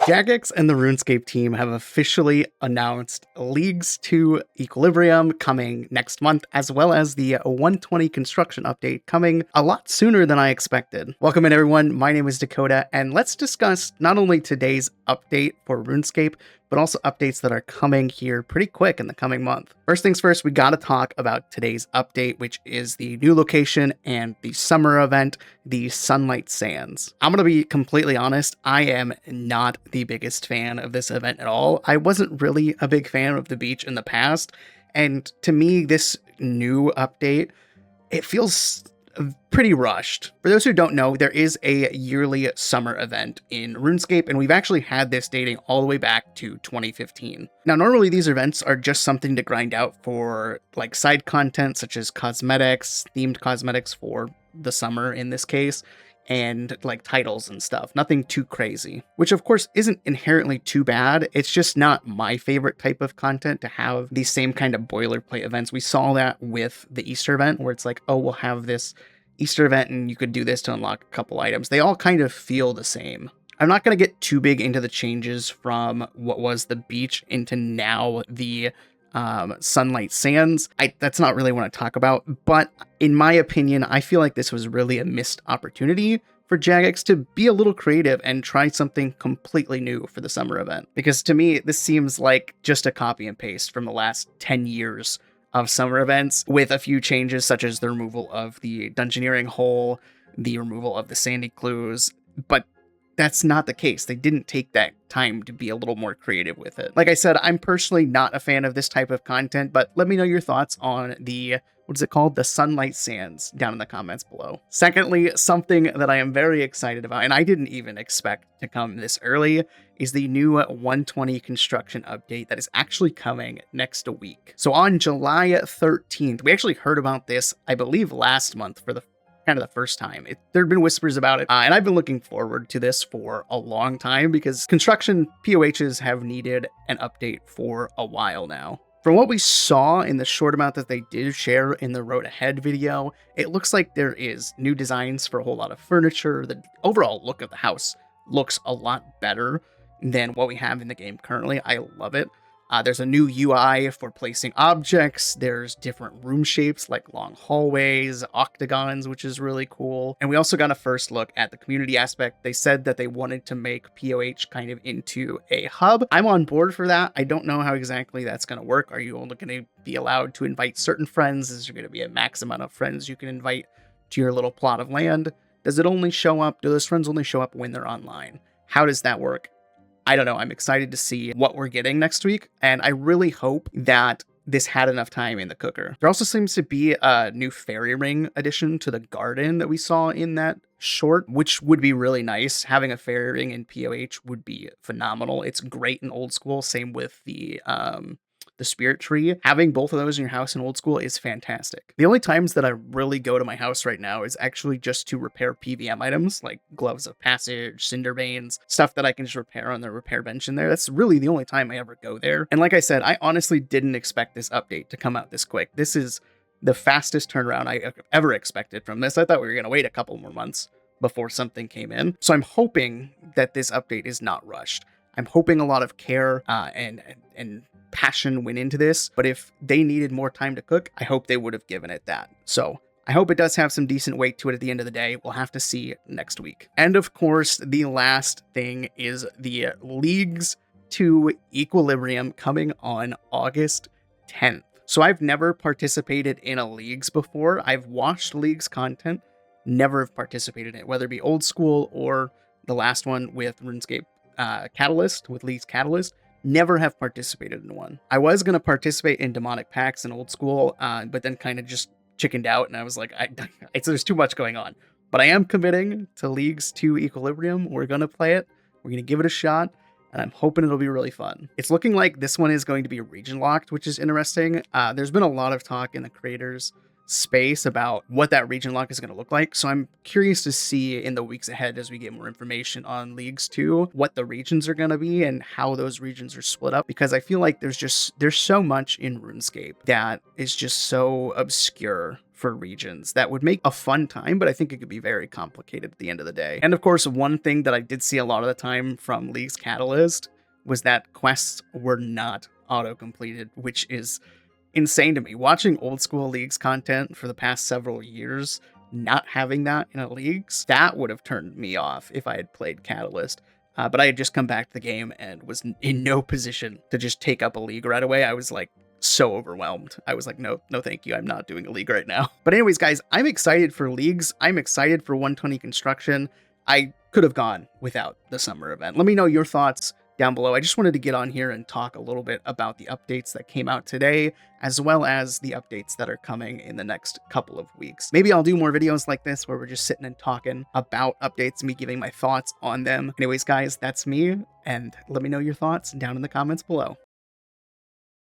Jagex and the Runescape team have officially announced Leagues 2 Equilibrium coming next month, as well as the 120 construction update coming a lot sooner than I expected. Welcome in everyone, my name is Dakota, and let's discuss not only today's update for Runescape, but also updates that are coming here pretty quick in the coming month. First things first, we gotta talk about today's update, which is the new location and the summer event, the Sunlight Sands. I'm gonna be completely honest, I am not the biggest fan of this event at all. I wasn't really a big fan of the beach in the past, and to me, this new update, it feels pretty rushed. For those who don't know, there is a yearly summer event in RuneScape, and we've actually had this dating all the way back to 2015. Now, normally these events are just something to grind out for like side content, such as cosmetics, themed cosmetics for the summer in this case, and like titles and stuff. Nothing too crazy, which of course isn't inherently too bad. It's just not my favorite type of content to have these same kind of boilerplate events. We saw that with the Easter event where it's like, oh, we'll have this Easter event and you could do this to unlock a couple items. They all kind of feel the same. I'm not going to get too big into the changes from what was the beach into now the Sunlight Sands. That's not really what I talk about, but in my opinion, I feel like this was really a missed opportunity for Jagex to be a little creative and try something completely new for the summer event. Because to me, this seems like just a copy and paste from the last 10 years of summer events, with a few changes such as the removal of the dungeoneering hole, the removal of the sandy clues, but that's not the case. They didn't take that time to be a little more creative with it. Like I said, I'm personally not a fan of this type of content, but let me know your thoughts on the, what is it called? The Sunlight Sands down in the comments below. Secondly, something that I am very excited about, and I didn't even expect to come this early, is the new 120 construction update that is actually coming next week. So on July 13th, we actually heard about this, I believe last month for the kind of the first time. There had been whispers about it, and I've been looking forward to this for a long time because construction POHs have needed an update for a while now. From what we saw in the short amount that they did share in the Road Ahead video, it looks like there is new designs for a whole lot of furniture. The overall look of the house looks a lot better than what we have in the game currently. I love it. There's a new UI for placing objects. There's different room shapes like long hallways, octagons, which is really cool. And we also got a first look at the community aspect. They said that they wanted to make POH kind of into a hub. I'm on board for that. I don't know how exactly that's going to work. Are you only going to be allowed to invite certain friends? Is there going to be a max amount of friends you can invite to your little plot of land? Does it only show up? Do those friends only show up when they're online? How does that work? I don't know. I'm excited to see what we're getting next week, and I really hope that this had enough time in the cooker. There also seems to be a new fairy ring addition to the garden that we saw in that short, which would be really nice. Having a fairy ring in POH would be phenomenal. It's great in old school. Same with the spirit tree. Having both of those in your house in old school is fantastic. The only times that I really go to my house right now is actually just to repair PVM items like gloves of passage, cinder veins, stuff that I can just repair on the repair bench in there. That's really the only time I ever go there. And like I said, I honestly didn't expect this update to come out this quick. This is the fastest turnaround I ever expected from this. I thought we were going to wait a couple more months before something came in. So I'm hoping that this update is not rushed. I'm hoping a lot of care and passion went into this, but if they needed more time to cook, I hope they would have given it that. So I hope it does have some decent weight to it at the end of the day. We'll have to see next week. And of course, the last thing is the Leagues 2 Equilibrium coming on August 10th. So I've never participated in a Leagues before. I've watched Leagues content, never have participated in it, whether it be old school or the last one with RuneScape Catalyst, with Leagues Catalyst. Never have participated in one. I was going to participate in demonic packs in old school, but then kind of just chickened out, and I was like, there's too much going on. But I am committing to Leagues 2 Equilibrium. We're going to play it. We're going to give it a shot, and I'm hoping it'll be really fun. It's looking like this one is going to be region locked, which is interesting. There's been a lot of talk in the creators space about what that region lock is going to look like. So I'm curious to see in the weeks ahead as we get more information on Leagues 2, what the regions are going to be and how those regions are split up, because I feel like there's so much in RuneScape that is just so obscure for regions that would make a fun time, but I think it could be very complicated at the end of the day. And of course, one thing that I did see a lot of the time from League's Catalyst was that quests were not auto-completed, which is insane to me. Watching old school Leagues content for the past several years, not having that in a Leagues, that would have turned me off if I had played Catalyst. But I had just come back to the game and was in no position to just take up a League right away. I was like so overwhelmed. I was like, no, thank you. I'm not doing a League right now. But anyways, guys, I'm excited for Leagues. I'm excited for 120 construction. I could have gone without the summer event. Let me know your thoughts down below. I just wanted to get on here and talk a little bit about the updates that came out today, as well as the updates that are coming in the next couple of weeks. Maybe I'll do more videos like this where we're just sitting and talking about updates, me giving my thoughts on them. Anyways, guys, that's me, and let me know your thoughts down in the comments below.